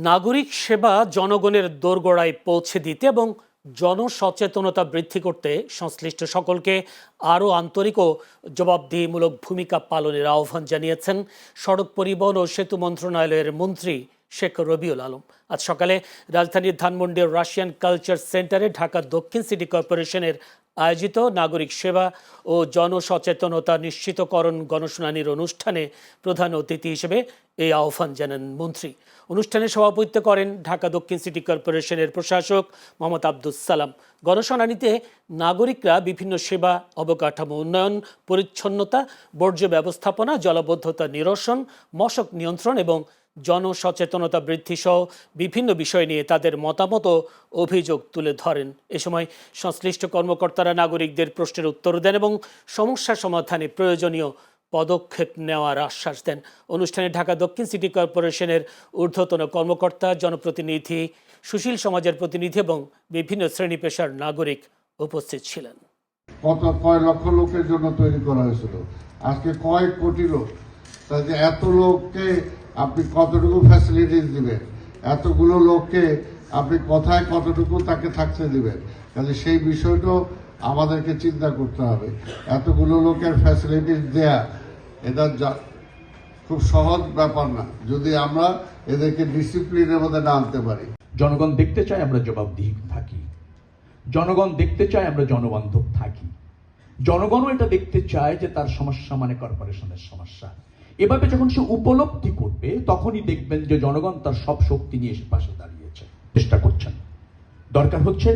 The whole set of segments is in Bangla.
নাগরিক সেবা জনগণের দোরগোড়ায় পৌঁছে দিতে এবং জনসচেতনতা বৃদ্ধি করতে সংশ্লিষ্ট সকলকে আরও আন্তরিক ও জবাবদিহিমূলক ভূমিকা পালনের আহ্বান জানিয়েছেন সড়ক পরিবহন ও সেতু মন্ত্রণালয়ের মন্ত্রী শেখ রবিউল আলম। আজ সকালে রাজধানীর ধানমন্ডির রাশিয়ান কালচার সেন্টারে ঢাকা দক্ষিণ সিটি কর্পোরেশনের আয়োজিত নাগরিক সেবা ও জনসচেতনতা নিশ্চিতকরণ গণশুনানির অনুষ্ঠানে প্রধান অতিথি হিসেবে এই আহ্বান জানান মন্ত্রী। অনুষ্ঠানে সভাপতিত্ব করেন ঢাকা দক্ষিণ সিটি কর্পোরেশনের প্রশাসক মোহাম্মদ আব্দুস সালাম। গণশুনানিতে নাগরিকরা বিভিন্ন সেবা, অবকাঠামো উন্নয়ন, পরিচ্ছন্নতা, বর্জ্য ব্যবস্থাপনা, জলাবদ্ধতা নিরসন, মশক নিয়ন্ত্রণ এবং জনসচেতনতা বৃদ্ধি সহ বিভিন্ন বিষয় নিয়ে তাদের মতামত ও অভিযোগ তুলে ধরেন। এ সময় সংশ্লিষ্ট কর্মকর্তারা নাগরিকদের প্রশ্নের উত্তর দেন এবং সমস্যা সমাধানে প্রয়োজনীয় পদক্ষেপ নেওয়ার আশ্বাস দেন। অনুষ্ঠানে ঢাকা দক্ষিণ সিটি কর্পোরেশনের ঊর্ধ্বতন কর্মকর্তা, জনপ্রতিনিধি, সুশীল সমাজের প্রতিনিধি এবং বিভিন্ন শ্রেণী পেশার নাগরিক উপস্থিত ছিলেন। কয় লক্ষ লোকের জন্য তৈরি করা হয়েছিল, আজকে কয় কোটি লোক। তাহলে এত লোককে আপনি কতটুকু ফ্যাসিলিটিস দিবেন, এতগুলো লোককে আপনি কোথায় কতটুকু তাকে থাকতে দিবেন, তাহলে সেই বিষয়টাও আমাদেরকে চিন্তা করতে হবে। এতগুলো লোকের ফ্যাসিলিটিস দেয়া এটা খুব সহজ ব্যাপার না, যদি আমরা এদেরকে ডিসিপ্লিনের মধ্যে না আনতে পারি। জনগণ দেখতে চায় আমরা জবাবদিহি থাকি, জনগণ দেখতে চায় আমরা জনবান্ধব থাকি, জনগণও এটা দেখতে চায় যে তার সমস্যা মানে কর্পোরেশনের সমস্যা। এভাবে যখন সে উপলব্ধি করবে তখনই দেখবেন যে জনগণ তার সব শক্তি নিয়ে এসে পাশে দাঁড়িয়েছে, চেষ্টা করছেন। দরকার হচ্ছে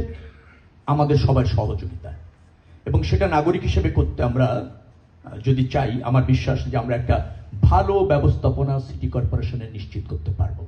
আমাদের সবার সহযোগিতা, এবং সেটা নাগরিক হিসেবে করতে আমরা যদি চাই, আমার বিশ্বাস যে আমরা একটা ভালো ব্যবস্থাপনা সিটি কর্পোরেশনে নিশ্চিত করতে পারবো।